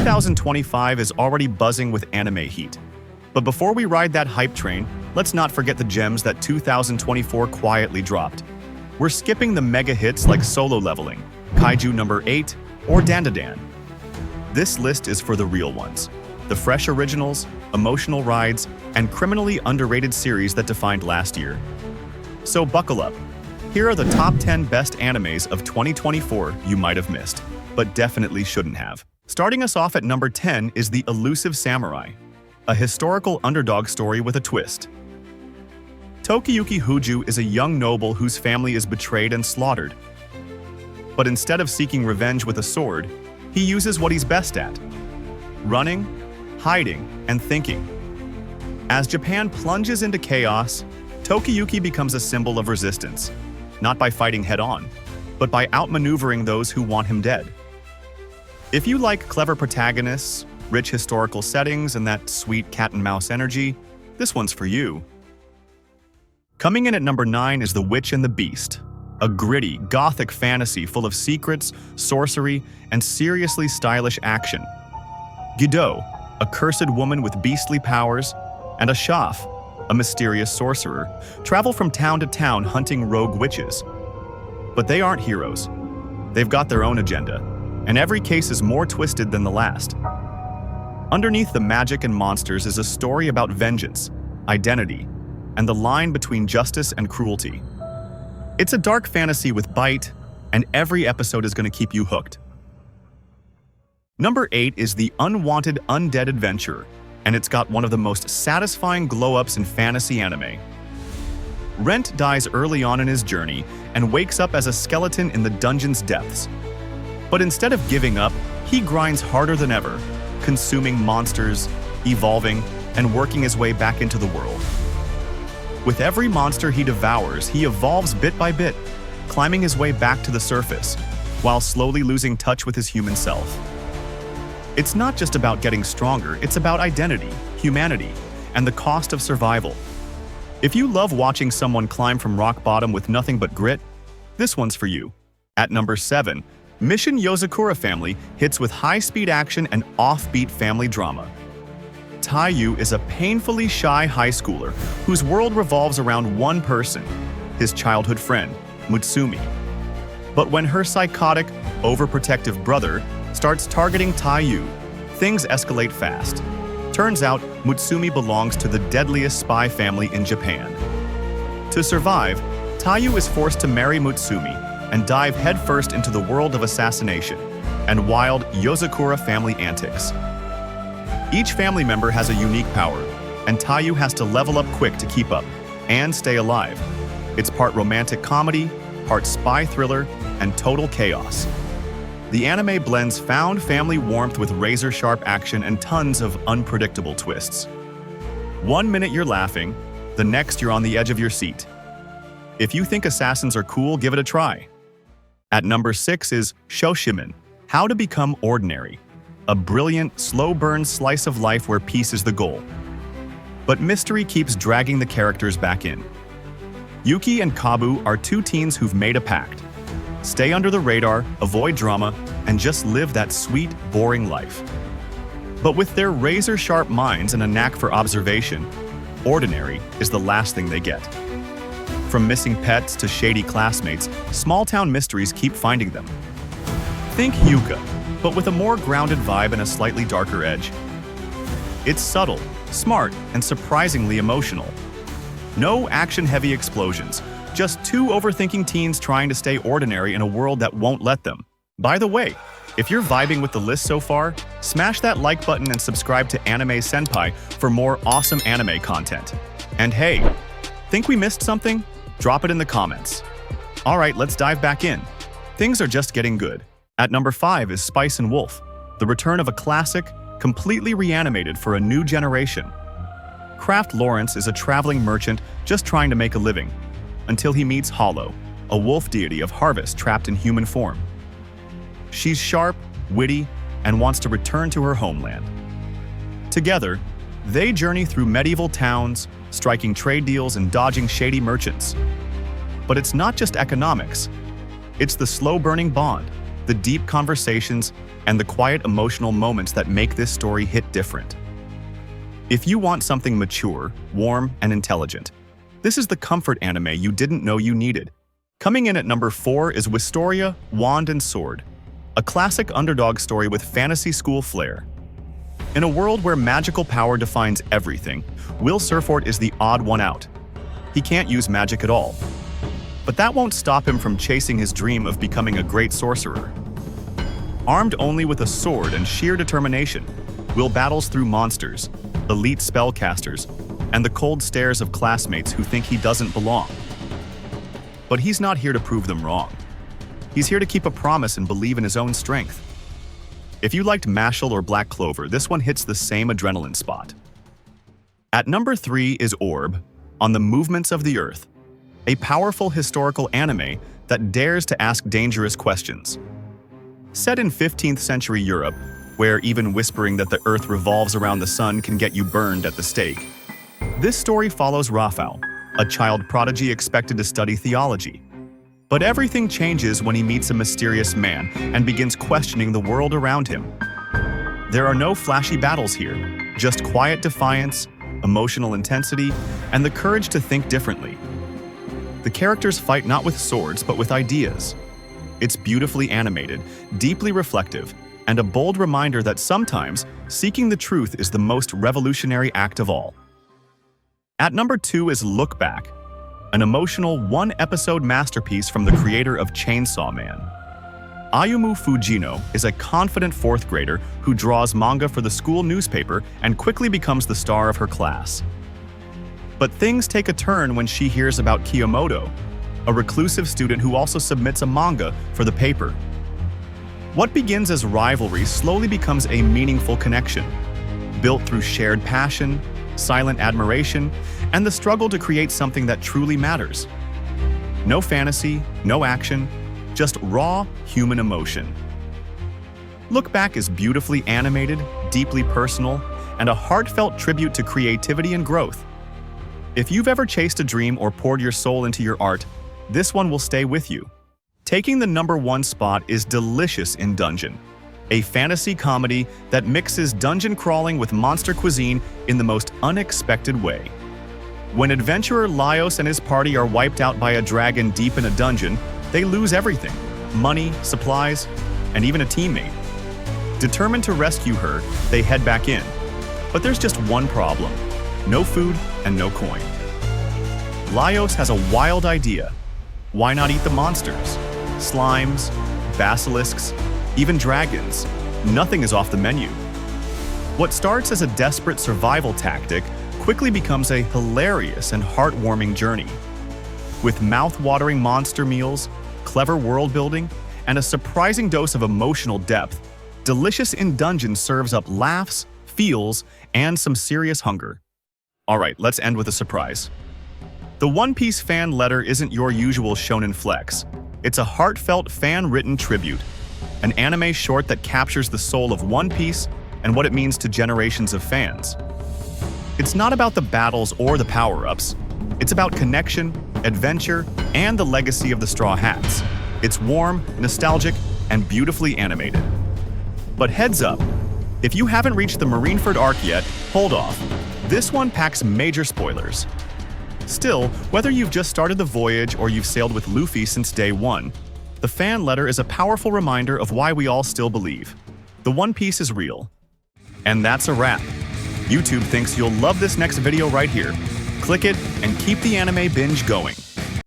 2025 is already buzzing with anime heat. But before we ride that hype train, let's not forget the gems that 2024 quietly dropped. We're skipping the mega hits like Solo Leveling, Kaiju No. 8, or Dandadan. This list is for the real ones, the fresh originals, emotional rides, and criminally underrated series that defined last year. So buckle up. Here are the top 10 best animes of 2024 you might have missed, but definitely shouldn't have. Starting us off at number 10 is The Elusive Samurai, a historical underdog story with a twist. Tokiyuki Huju is a young noble whose family is betrayed and slaughtered. But instead of seeking revenge with a sword, he uses what he's best at: running, hiding, and thinking. As Japan plunges into chaos, Tokiyuki becomes a symbol of resistance, not by fighting head-on, but by outmaneuvering those who want him dead. If you like clever protagonists, rich historical settings, and that sweet cat-and-mouse energy, this one's for you. Coming in at number 9 is The Witch and the Beast, a gritty, gothic fantasy full of secrets, sorcery, and seriously stylish action. Gido, a cursed woman with beastly powers, and a Shaf, a mysterious sorcerer, travel from town to town hunting rogue witches. But they aren't heroes. They've got their own agenda, and every case is more twisted than the last. Underneath the magic and monsters is a story about vengeance, identity, and the line between justice and cruelty. It's a dark fantasy with bite, and every episode is going to keep you hooked. Number 8 is The Unwanted Undead Adventurer, and it's got one of the most satisfying glow-ups in fantasy anime. Rent dies early on in his journey and wakes up as a skeleton in the dungeon's depths. But instead of giving up, he grinds harder than ever, consuming monsters, evolving, and working his way back into the world. With every monster he devours, he evolves bit by bit, climbing his way back to the surface, while slowly losing touch with his human self. It's not just about getting stronger, it's about identity, humanity, and the cost of survival. If you love watching someone climb from rock bottom with nothing but grit, this one's for you. At number 7, Mission Yozakura Family hits with high-speed action and offbeat family drama. Taiyu is a painfully shy high schooler whose world revolves around one person, his childhood friend, Mutsumi. But when her psychotic, overprotective brother starts targeting Taiyu, things escalate fast. Turns out, Mutsumi belongs to the deadliest spy family in Japan. To survive, Taiyu is forced to marry Mutsumi and dive headfirst into the world of assassination and wild Yozakura family antics. Each family member has a unique power, and Taiyu has to level up quick to keep up and stay alive. It's part romantic comedy, part spy thriller, and total chaos. The anime blends found family warmth with razor-sharp action and tons of unpredictable twists. One minute you're laughing, the next you're on the edge of your seat. If you think assassins are cool, give it a try. At number 6 is Shoshimin, How to Become Ordinary, a brilliant, slow-burn slice of life where peace is the goal. But mystery keeps dragging the characters back in. Yuki and Kabu are two teens who've made a pact. Stay under the radar, avoid drama, and just live that sweet, boring life. But with their razor-sharp minds and a knack for observation, ordinary is the last thing they get. From missing pets to shady classmates, small-town mysteries keep finding them. Think Yuka, but with a more grounded vibe and a slightly darker edge. It's subtle, smart, and surprisingly emotional. No action-heavy explosions, just two overthinking teens trying to stay ordinary in a world that won't let them. By the way, if you're vibing with the list so far, smash that like button and subscribe to Anime Senpai for more awesome anime content. And hey, think we missed something? Drop it in the comments. Alright, let's dive back in. Things are just getting good. At number 5 is Spice and Wolf, the return of a classic, completely reanimated for a new generation. Kraft Lawrence is a traveling merchant just trying to make a living, until he meets Hollow, a wolf deity of harvest trapped in human form. She's sharp, witty, and wants to return to her homeland. Together, they journey through medieval towns, striking trade deals and dodging shady merchants. But it's not just economics. It's the slow-burning bond, the deep conversations, and the quiet emotional moments that make this story hit different. If you want something mature, warm, and intelligent, this is the comfort anime you didn't know you needed. Coming in at number 4 is Wistoria, Wand and Sword, a classic underdog story with fantasy school flair. In a world where magical power defines everything, Will Surfort is the odd one out. He can't use magic at all. But that won't stop him from chasing his dream of becoming a great sorcerer. Armed only with a sword and sheer determination, Will battles through monsters, elite spellcasters, and the cold stares of classmates who think he doesn't belong. But he's not here to prove them wrong. He's here to keep a promise and believe in his own strength. If you liked Mashal or Black Clover, this one hits the same adrenaline spot. At number 3 is Orb, On the Movements of the Earth, a powerful historical anime that dares to ask dangerous questions. Set in 15th century Europe, where even whispering that the Earth revolves around the sun can get you burned at the stake, this story follows Rafał, a child prodigy expected to study theology. But everything changes when he meets a mysterious man and begins questioning the world around him. There are no flashy battles here, just quiet defiance, emotional intensity, and the courage to think differently. The characters fight not with swords, but with ideas. It's beautifully animated, deeply reflective, and a bold reminder that sometimes seeking the truth is the most revolutionary act of all. At number 2 is Look Back, an emotional one-episode masterpiece from the creator of Chainsaw Man. Ayumu Fujino is a confident 4th grader who draws manga for the school newspaper and quickly becomes the star of her class. But things take a turn when she hears about Kiyomoto, a reclusive student who also submits a manga for the paper. What begins as rivalry slowly becomes a meaningful connection, built through shared passion, silent admiration, and the struggle to create something that truly matters. No fantasy, no action, just raw human emotion. Look Back is beautifully animated, deeply personal, and a heartfelt tribute to creativity and growth. If you've ever chased a dream or poured your soul into your art, this one will stay with you. Taking the number 1 spot is Delicious in Dungeon, a fantasy comedy that mixes dungeon crawling with monster cuisine in the most unexpected way. When adventurer Laios and his party are wiped out by a dragon deep in a dungeon, they lose everything: money, supplies, and even a teammate. Determined to rescue her, they head back in. But there's just one problem: no food and no coin. Laios has a wild idea. Why not eat the monsters? Slimes, basilisks, even dragons. Nothing is off the menu. What starts as a desperate survival tactic quickly becomes a hilarious and heartwarming journey. With mouth-watering monster meals, clever world-building, and a surprising dose of emotional depth, Delicious in Dungeon serves up laughs, feels, and some serious hunger. Alright, let's end with a surprise. The One Piece fan letter isn't your usual shonen flex. It's a heartfelt fan-written tribute, an anime short that captures the soul of One Piece and what it means to generations of fans. It's not about the battles or the power-ups. It's about connection, adventure, and the legacy of the Straw Hats. It's warm, nostalgic, and beautifully animated. But heads up, if you haven't reached the Marineford arc yet, hold off. This one packs major spoilers. Still, whether you've just started the voyage or you've sailed with Luffy since day 1, the fan letter is a powerful reminder of why we all still believe. The One Piece is real. And that's a wrap. YouTube thinks you'll love this next video right here. Click it and keep the anime binge going.